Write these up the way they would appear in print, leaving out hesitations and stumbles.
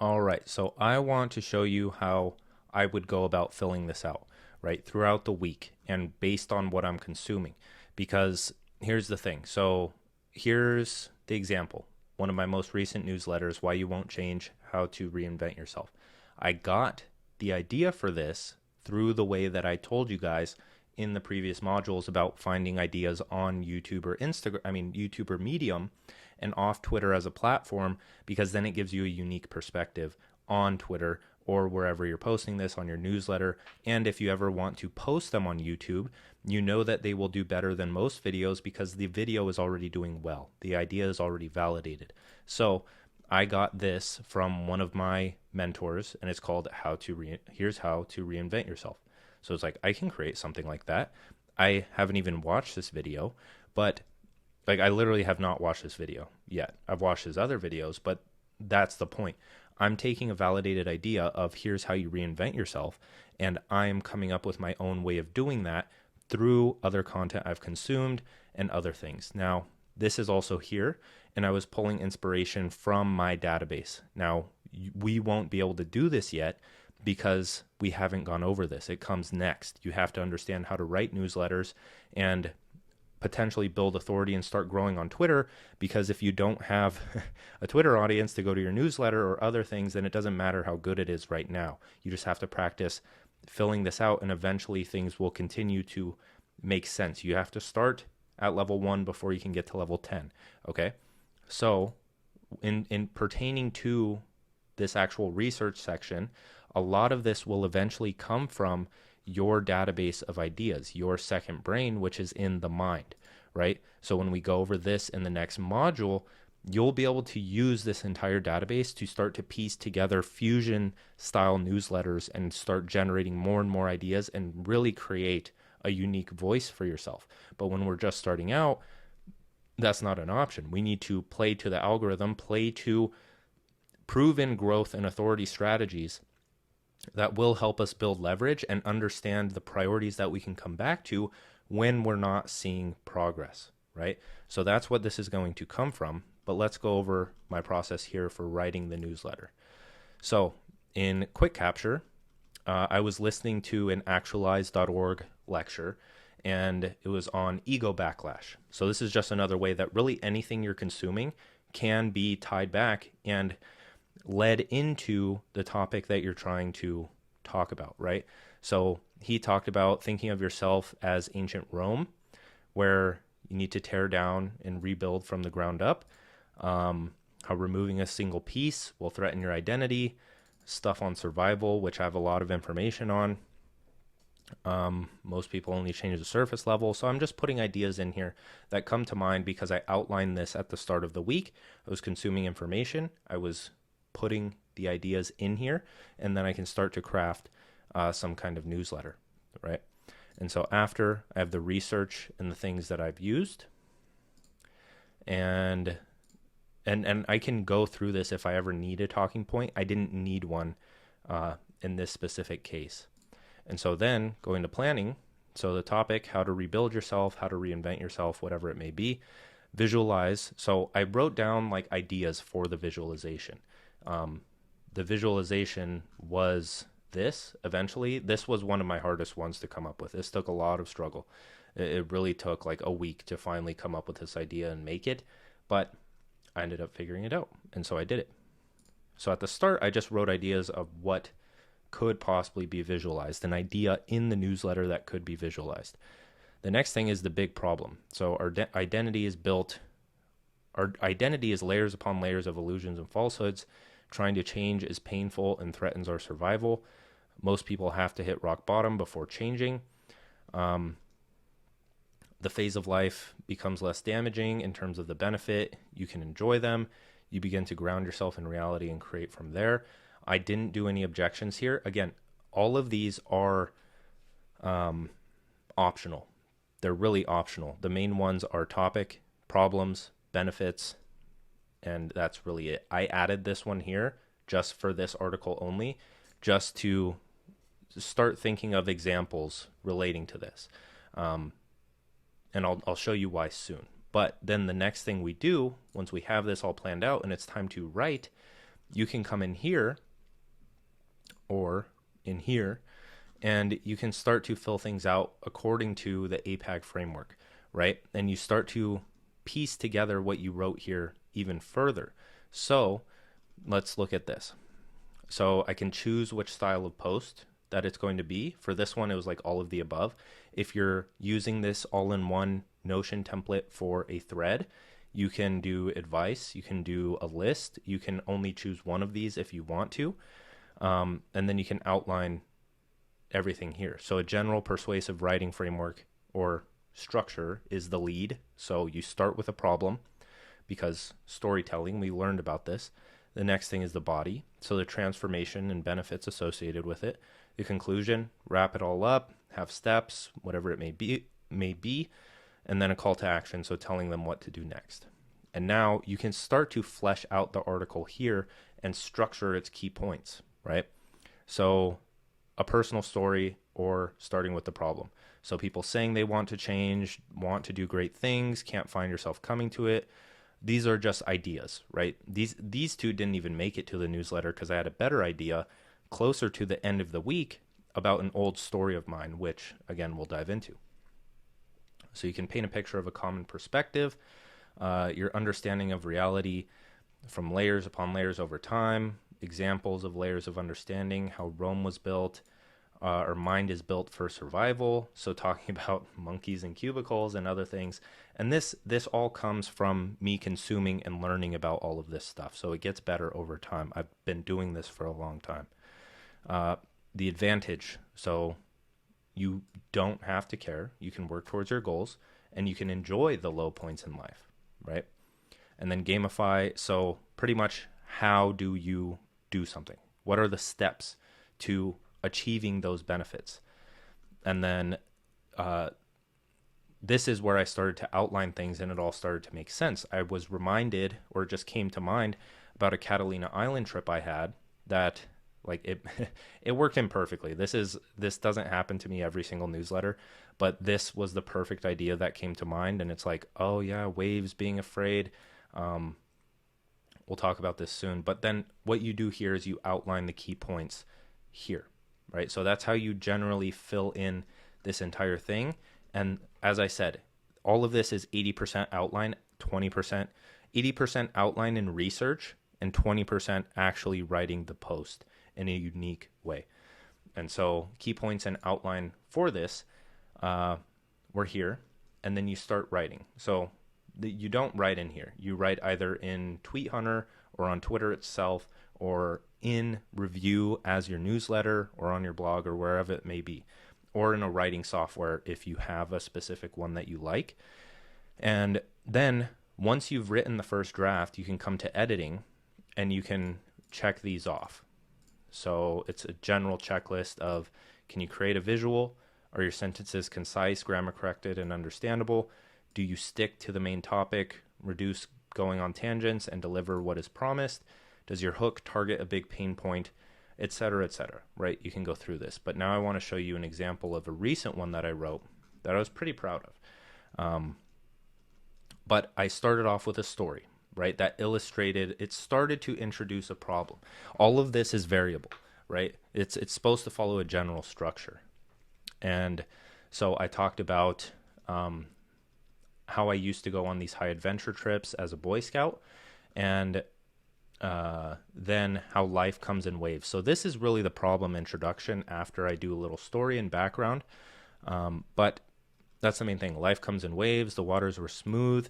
All right, so I want to show you how I would go about filling this out, right, throughout the week and based on what I'm consuming. Because here's the thing. So here's the example. One of my most recent newsletters, Why You Won't Change, How to Reinvent Yourself. I got the idea for this through the way that I told you guys in the previous modules about finding ideas on YouTube or YouTube or Medium and off Twitter as a platform, because then it gives you a unique perspective on Twitter or wherever you're posting this, on your newsletter. And if you ever want to post them on YouTube, you know that they will do better than most videos because the video is already doing well. The idea is already validated. So I got this from one of my mentors, and it's called Here's How to Reinvent Yourself. So it's like, I can create something like that. I haven't even watched this video, but I literally have not watched this video yet. I've watched his other videos, but that's the point. I'm taking a validated idea of here's how you reinvent yourself, and I'm coming up with my own way of doing that through other content I've consumed and other things. Now, this is also here, and I was pulling inspiration from my database. Now, we won't be able to do this yet because we haven't gone over this. It comes next. You have to understand how to write newsletters and potentially build authority and start growing on Twitter, because if you don't have a Twitter audience to go to your newsletter or other things, then it doesn't matter how good it is right now. You just have to practice filling this out, and eventually things will continue to make sense. You have to start at level 1 before you can get to level 10. Okay. So in pertaining to this actual research section, a lot of this will eventually come from your database of ideas, your second brain, which is in the mind, right? So when we go over this in the next module, you'll be able to use this entire database to start to piece together fusion style newsletters and start generating more and more ideas and really create a unique voice for yourself. But when we're just starting out, that's not an option. We need to play to the algorithm, play to proven growth and authority strategies that will help us build leverage and understand the priorities that we can come back to when we're not seeing progress, right? So that's what this is going to come from. But let's go over my process here for writing the newsletter. So in Quick Capture, I was listening to an actualize.org lecture, and it was on ego backlash. So this is just another way that really anything you're consuming can be tied back and led into the topic that you're trying to talk about, right? So he talked about thinking of yourself as ancient Rome, where you need to tear down and rebuild from the ground up, how removing a single piece will threaten your identity, stuff on survival, which I have a lot of information on. Most people only change the surface level. So I'm just putting ideas in here that come to mind because I outlined this at the start of the week. I was consuming information. I was putting the ideas in here, and then I can start to craft some kind of newsletter, right? And so after I have the research and the things that I've used, and I can go through this if I ever need a talking point. I didn't need one in this specific case. And so then going to planning, so the topic, how to rebuild yourself, how to reinvent yourself, whatever it may be, visualize. So I wrote down like ideas for the visualization. The visualization was this eventually. This was one of my hardest ones to come up with. This took a lot of struggle. It really took like a week to finally come up with this idea and make it, but I ended up figuring it out. And so I did it. So at the start, I just wrote ideas of what could possibly be visualized, an idea in the newsletter that could be visualized. The next thing is the big problem. So our identity is built. Our identity is layers upon layers of illusions and falsehoods. Trying to change is painful and threatens our survival. Most people have to hit rock bottom before changing. The phase of life becomes less damaging in terms of the benefit. You can enjoy them. You begin to ground yourself in reality and create from there. I didn't do any objections here. Again, all of these are optional. They're really optional. The main ones are topic, problems, benefits, and that's really it. I added this one here just for this article only, just to start thinking of examples relating to this. And I'll show you why soon. But then the next thing we do, once we have this all planned out and it's time to write, you can come in here or in here, and you can start to fill things out according to the APAG framework, right? And you start to piece together what you wrote here even further. So let's look at this. So I can choose which style of post that it's going to be. For this one, it was like all of the above. If you're using this all-in-one Notion template for a thread, you can do advice, you can do a list, you can only choose one of these if you want to, and then you can outline everything here. So a general persuasive writing framework or structure is the lead. So you start with a problem, because storytelling, we learned about this. The next thing is the body, so the transformation and benefits associated with it. The conclusion, wrap it all up, have steps, whatever it may be, and then a call to action, so telling them what to do next. And now you can start to flesh out the article here and structure its key points, right? So a personal story or starting with the problem. So people saying they want to change, want to do great things, can't find yourself coming to it. These are just ideas, right? These two didn't even make it to the newsletter because I had a better idea closer to the end of the week about an old story of mine, which again, we'll dive into. So you can paint a picture of a common perspective, your understanding of reality from layers upon layers over time, examples of layers of understanding, how Rome was built. Our mind is built for survival. So talking about monkeys and cubicles and other things. And this all comes from me consuming and learning about all of this stuff. So it gets better over time. I've been doing this for a long time. The advantage. So you don't have to care. You can work towards your goals and you can enjoy the low points in life, right? And then gamify. So pretty much, how do you do something? What are the steps to achieving those benefits? And then this is where I started to outline things and it all started to make sense. I was reminded, or it just came to mind, about a Catalina Island trip I had that it worked in perfectly. This doesn't happen to me every single newsletter, but this was the perfect idea that came to mind. And it's like, oh yeah, waves, being afraid. We'll talk about this soon. But then what you do here is you outline the key points here, right? So that's how you generally fill in this entire thing. And as I said, all of this is 80% outline, 20%, 80% outline and research, and 20% actually writing the post in a unique way. And so key points and outline for this were here, and then you start writing. So you don't write in here. You write either in Tweet Hunter or on Twitter itself, or in review as your newsletter or on your blog or wherever it may be, or in a writing software if you have a specific one that you like. And then once you've written the first draft, you can come to editing and you can check these off. So it's a general checklist of, can you create a visual? Are your sentences concise, grammar corrected, and understandable? Do you stick to the main topic, reduce going on tangents, and deliver what is promised? Does your hook target a big pain point, et cetera, right? You can go through this. But now I want to show you an example of a recent one that I wrote that I was pretty proud of. But I started off with a story, right? That illustrated, it started to introduce a problem. All of this is variable, right? It's supposed to follow a general structure. And so I talked about how I used to go on these high adventure trips as a Boy Scout, and then how life comes in waves. So this is really the problem introduction after I do a little story and background. But that's the main thing. Life comes in waves. The waters were smooth,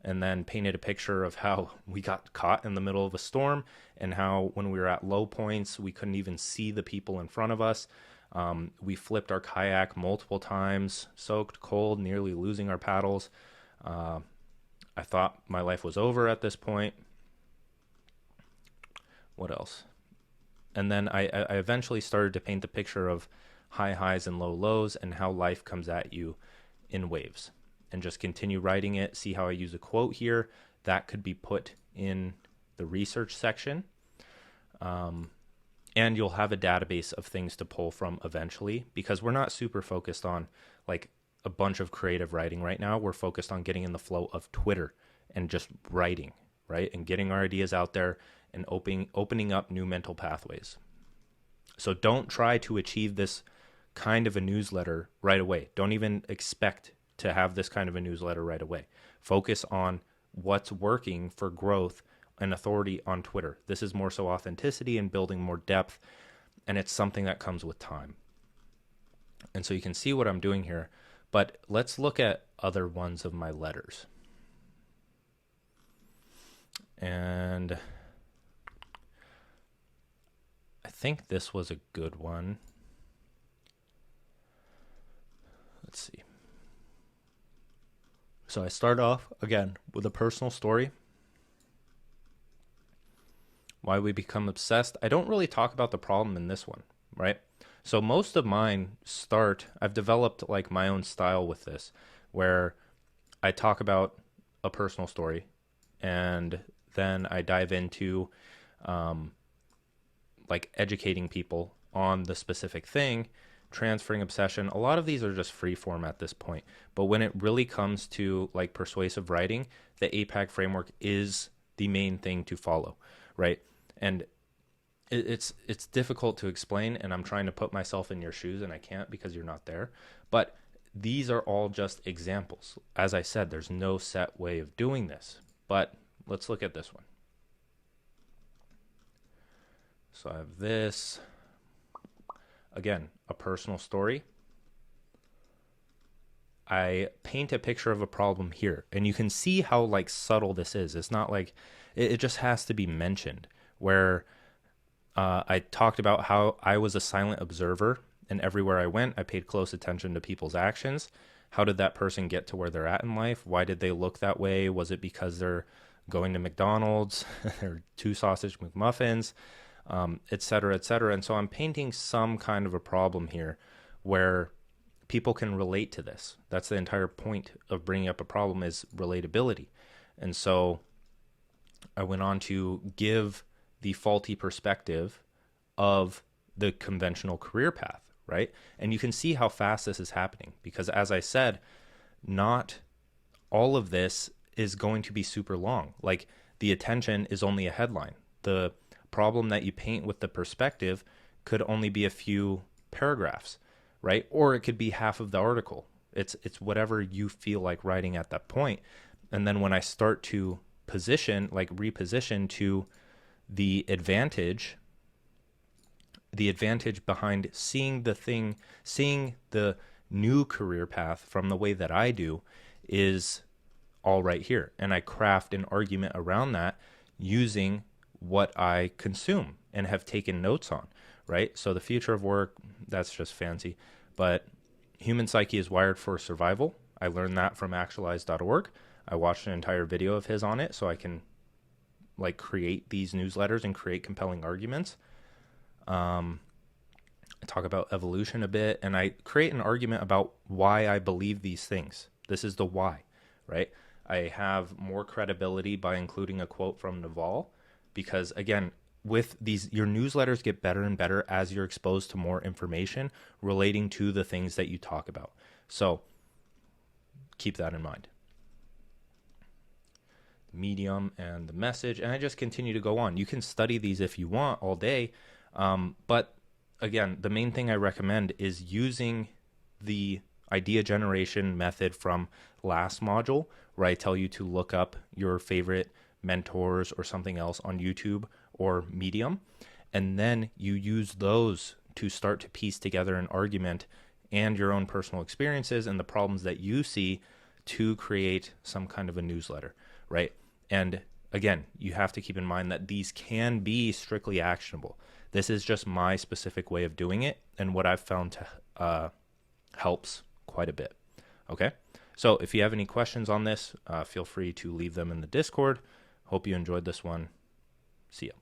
and then painted a picture of how we got caught in the middle of a storm and how when we were at low points, we couldn't even see the people in front of us. We flipped our kayak multiple times, soaked cold, nearly losing our paddles. I thought my life was over at this point. What else? And then I eventually started to paint the picture of high highs and low lows and how life comes at you in waves, and just continue writing it. See how I use a quote here that could be put in the research section. And you'll have a database of things to pull from eventually, because we're not super focused on like a bunch of creative writing right now. We're focused on getting in the flow of Twitter and just writing, right? And getting our ideas out there and opening up new mental pathways. So don't try to achieve this kind of a newsletter right away. Don't even expect to have this kind of a newsletter right away. Focus on what's working for growth and authority on Twitter. This is more so authenticity and building more depth, and it's something that comes with time. And so you can see what I'm doing here, but let's look at other ones of my letters. And I think this was a good one. Let's see. So I start off again with a personal story. Why we become obsessed. I don't really talk about the problem in this one, right? So most of mine I've developed like my own style with this, where I talk about a personal story and then I dive into like educating people on the specific thing, transferring obsession. A lot of these are just free form at this point. But when it really comes to like persuasive writing, the APAG framework is the main thing to follow, right? And it's difficult to explain, and I'm trying to put myself in your shoes, and I can't because you're not there. But these are all just examples. As I said, there's no set way of doing this. But let's look at this one. So I have this. Again, a personal story. I paint a picture of a problem here, and you can see how like subtle this is. It's not like it just has to be mentioned, where I talked about how I was a silent observer, and everywhere I went, I paid close attention to people's actions. How did that person get to where they're at in life? Why did they look that way? Was it because they're going to McDonald's or 2 sausage McMuffins, et cetera, et cetera? And so I'm painting some kind of a problem here where people can relate to this. That's the entire point of bringing up a problem, is relatability. And so I went on to give the faulty perspective of the conventional career path, right? And you can see how fast this is happening, because as I said, not all of this is going to be super long. Like the attention is only a headline. The problem that you paint with the perspective could only be a few paragraphs, right? Or it could be half of the article. It's whatever you feel like writing at that point. And then when I start to reposition to the advantage behind seeing the new career path from the way that I do is all right here. And I craft an argument around that using what I consume and have taken notes on, right? So the future of work, that's just fancy, but human psyche is wired for survival. I learned that from actualize.org. I watched an entire video of his on it so I can like create these newsletters and create compelling arguments. I talk about evolution a bit, and I create an argument about why I believe these things. This is the why, right? I have more credibility by including a quote from Naval, because again, with these, your newsletters get better and better as you're exposed to more information relating to the things that you talk about. So keep that in mind. Medium and the message, and I just continue to go on. You can study these if you want all day, but again, the main thing I recommend is using the idea generation method from last module, where I tell you to look up your favorite mentors or something else on YouTube or Medium, and then you use those to start to piece together an argument and your own personal experiences and the problems that you see to create some kind of a newsletter, right? And again, you have to keep in mind that these can be strictly actionable. This is just my specific way of doing it, and what I've found to helps quite a bit. Okay, so if you have any questions on this, feel free to leave them in the Discord. Hope you enjoyed this one. See ya.